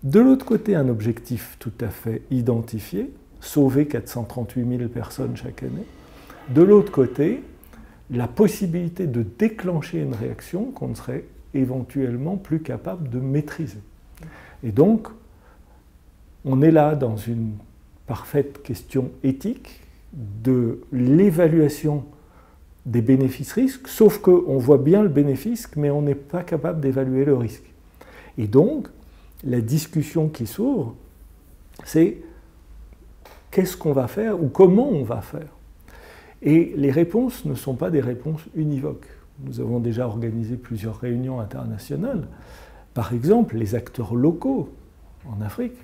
Speaker 2: de l'autre côté, un objectif tout à fait identifié, sauver 438 000 personnes chaque année. De l'autre côté, la possibilité de déclencher une réaction qu'on ne serait éventuellement plus capable de maîtriser. Et donc, on est là dans une parfaite question éthique de l'évaluation des bénéfices-risques, sauf qu'on voit bien le bénéfice, mais on n'est pas capable d'évaluer le risque. Et donc, la discussion qui s'ouvre, c'est qu'est-ce qu'on va faire ou comment on va faire. Et les réponses ne sont pas des réponses univoques. Nous avons déjà organisé plusieurs réunions internationales. Par exemple, les acteurs locaux en Afrique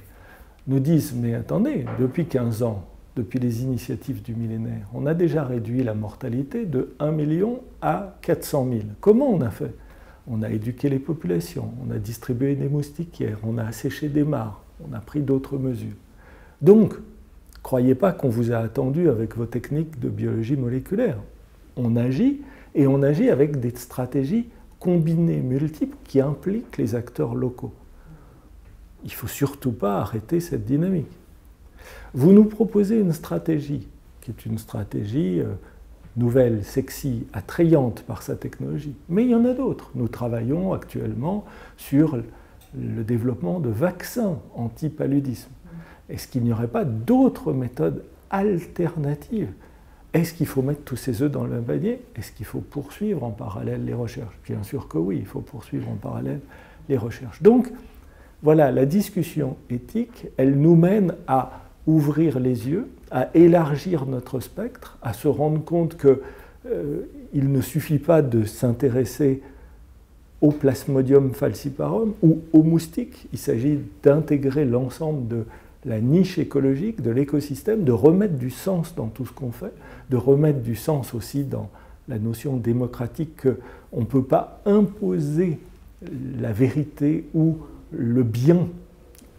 Speaker 2: nous disent « Mais attendez, depuis 15 ans, depuis les initiatives du millénaire, on a déjà réduit la mortalité de 1 million à 400 000. Comment on a fait ? On a éduqué les populations, on a distribué des moustiquaires, on a asséché des mares, on a pris d'autres mesures. Donc, croyez pas qu'on vous a attendu avec vos techniques de biologie moléculaire. On agit, et on agit avec des stratégies combinées, multiples, qui impliquent les acteurs locaux. Il ne faut surtout pas arrêter cette dynamique. Vous nous proposez une stratégie, qui est une stratégie nouvelle, sexy, attrayante par sa technologie. Mais il y en a d'autres. Nous travaillons actuellement sur le développement de vaccins anti-paludisme. Est-ce qu'il n'y aurait pas d'autres méthodes alternatives? Est-ce qu'il faut mettre tous ces œufs dans le même panier? Est-ce qu'il faut poursuivre en parallèle les recherches? Bien sûr que oui, il faut poursuivre en parallèle les recherches. Donc, voilà, la discussion éthique, elle nous mène à ouvrir les yeux, à élargir notre spectre, à se rendre compte qu'il ne suffit pas de s'intéresser au Plasmodium falciparum ou aux moustiques. Il s'agit d'intégrer l'ensemble de la niche écologique, de l'écosystème, de remettre du sens dans tout ce qu'on fait, de remettre du sens aussi dans la notion démocratique qu'on ne peut pas imposer la vérité ou le bien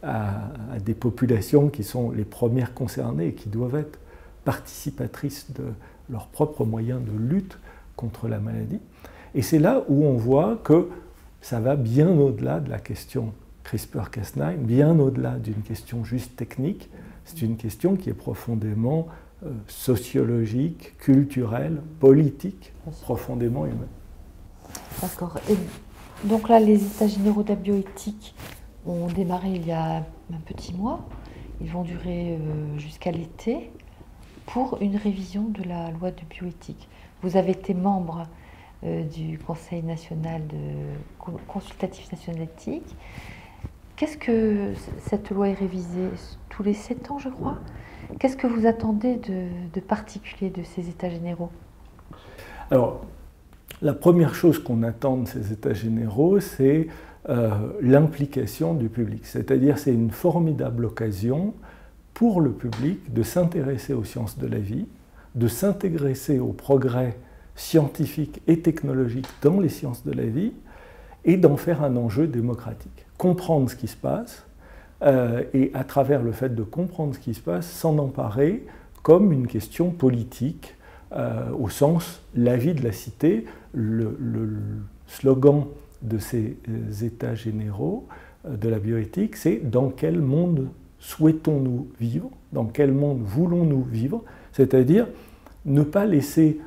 Speaker 2: à des populations qui sont les premières concernées et qui doivent être participatrices de leurs propres moyens de lutte contre la maladie. Et c'est là où on voit que ça va bien au-delà de la question CRISPR-Cas9, bien au-delà d'une question juste technique. C'est une question qui est profondément sociologique, culturelle, politique, profondément humaine.
Speaker 1: D'accord. Et donc là, les États généraux de la bioéthique ont démarré il y a un petit mois. Ils vont durer jusqu'à l'été. pour une révision de la loi de bioéthique. Vous avez été membre du Conseil national consultatif national d'éthique. Qu'est-ce que cette loi est révisée tous les 7 ans, je crois? Qu'est-ce que vous attendez de particulier de ces États généraux?
Speaker 2: Alors, la première chose qu'on attend de ces États généraux, c'est l'implication du public. C'est-à-dire, c'est une formidable occasion pour le public de s'intéresser aux sciences de la vie, de s'intéresser aux progrès scientifiques et technologiques dans les sciences de la vie et d'en faire un enjeu démocratique. Comprendre ce qui se passe et à travers le fait de comprendre ce qui se passe, s'en emparer comme une question politique au sens la vie de la cité. Le slogan de ces États généraux de la bioéthique, c'est « Dans quel monde souhaitons-nous vivre ? Dans quel monde voulons-nous vivre ?» C'est-à-dire ne pas laisser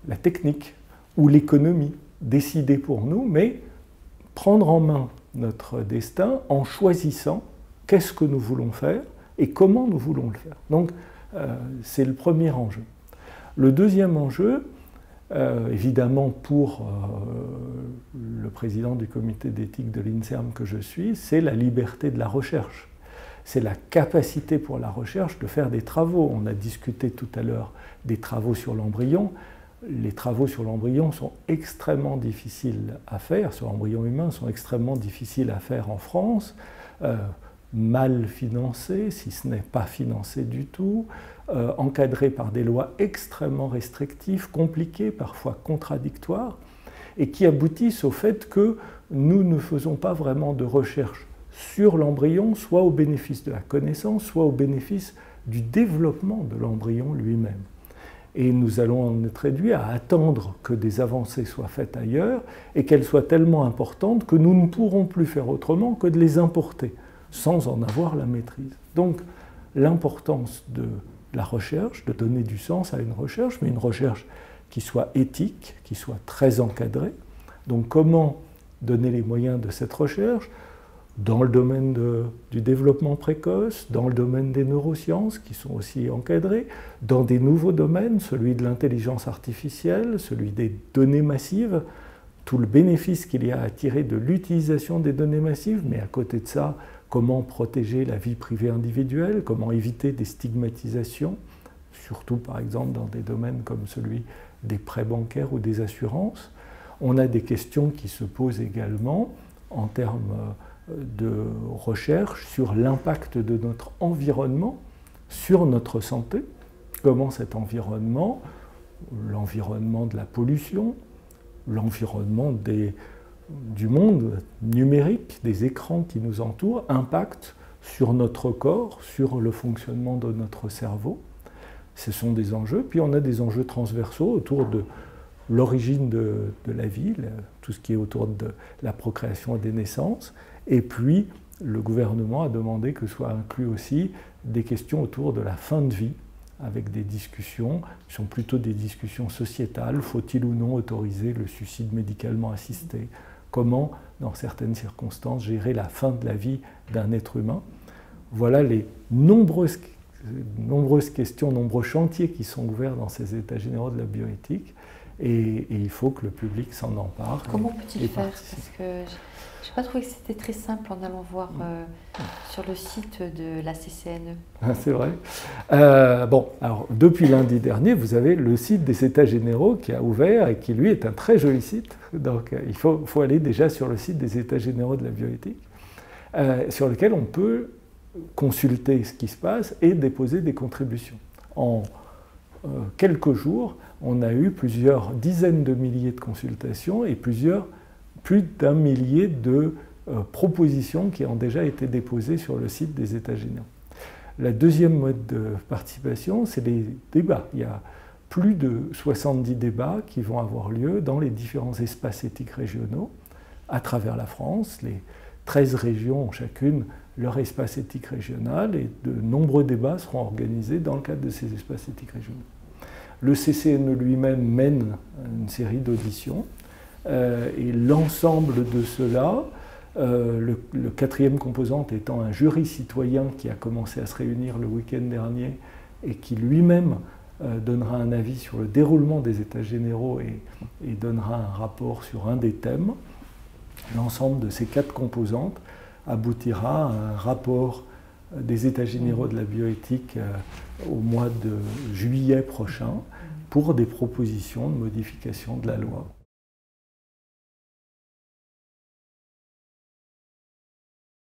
Speaker 2: la technique ou l'économie décider pour nous, mais prendre en main notre destin en choisissant qu'est-ce que nous voulons faire et comment nous voulons le faire. Donc, c'est le premier enjeu. Le deuxième enjeu, évidemment pour le président du comité d'éthique de l'INSERM que je suis, c'est la liberté de la recherche. C'est la capacité pour la recherche de faire des travaux. On a discuté tout à l'heure des travaux sur l'embryon. Les travaux sur l'embryon sont extrêmement difficiles à faire, sur l'embryon humain, sont extrêmement difficiles à faire en France, mal financés, si ce n'est pas financés du tout, encadrés par des lois extrêmement restrictives, compliquées, parfois contradictoires, et qui aboutissent au fait que nous ne faisons pas vraiment de recherche sur l'embryon, soit au bénéfice de la connaissance, soit au bénéfice du développement de l'embryon lui-même. Et nous allons en être réduits à attendre que des avancées soient faites ailleurs et qu'elles soient tellement importantes que nous ne pourrons plus faire autrement que de les importer sans en avoir la maîtrise. Donc l'importance de la recherche, de donner du sens à une recherche, mais une recherche qui soit éthique, qui soit très encadrée. Donc comment donner les moyens de cette recherche dans le domaine du développement précoce, dans le domaine des neurosciences, qui sont aussi encadrées, dans des nouveaux domaines, celui de l'intelligence artificielle, celui des données massives, tout le bénéfice qu'il y a à tirer de l'utilisation des données massives, mais à côté de ça, comment protéger la vie privée individuelle, comment éviter des stigmatisations, surtout par exemple dans des domaines comme celui des prêts bancaires ou des assurances. On a des questions qui se posent également en termes de recherche sur l'impact de notre environnement sur notre santé, comment cet environnement, l'environnement de la pollution, l'environnement du monde numérique, des écrans qui nous entourent, impacte sur notre corps, sur le fonctionnement de notre cerveau. Ce sont des enjeux. Puis on a des enjeux transversaux autour de l'origine de la vie, tout ce qui est autour de la procréation et des naissances. Et puis, le gouvernement a demandé que soient inclus aussi des questions autour de la fin de vie, avec des discussions qui sont plutôt des discussions sociétales. Faut-il ou non autoriser le suicide médicalement assisté? Comment, dans certaines circonstances, gérer la fin de la vie d'un être humain? Voilà les nombreuses questions, nombreux chantiers qui sont ouverts dans ces États généraux de la bioéthique. Et il faut que le public s'en empare.
Speaker 1: Comment peut-il faire? Parce que je n'ai pas trouvé que c'était très simple en allant voir sur le site de la CCNE.
Speaker 2: C'est vrai. Bon, alors depuis lundi dernier, vous avez le site des États généraux qui a ouvert et qui, lui, est un très joli site. Donc il faut aller déjà sur le site des États généraux de la bioéthique, sur lequel on peut consulter ce qui se passe et déposer des contributions. En quelques jours, on a eu plusieurs dizaines de milliers de consultations et plus d'un millier de propositions qui ont déjà été déposées sur le site des États généraux. La deuxième mode de participation, c'est les débats. Il y a plus de 70 débats qui vont avoir lieu dans les différents espaces éthiques régionaux à travers la France. Les 13 régions ont chacune leur espace éthique régional et de nombreux débats seront organisés dans le cadre de ces espaces éthiques régionaux. Le CCNE lui-même mène une série d'auditions et l'ensemble de cela, le quatrième composante étant un jury citoyen qui a commencé à se réunir le week-end dernier et qui lui-même donnera un avis sur le déroulement des États généraux et donnera un rapport sur un des thèmes. L'ensemble de ces 4 composantes aboutira à un rapport des États généraux de la bioéthique au mois de juillet prochain pour des propositions de modification de la loi.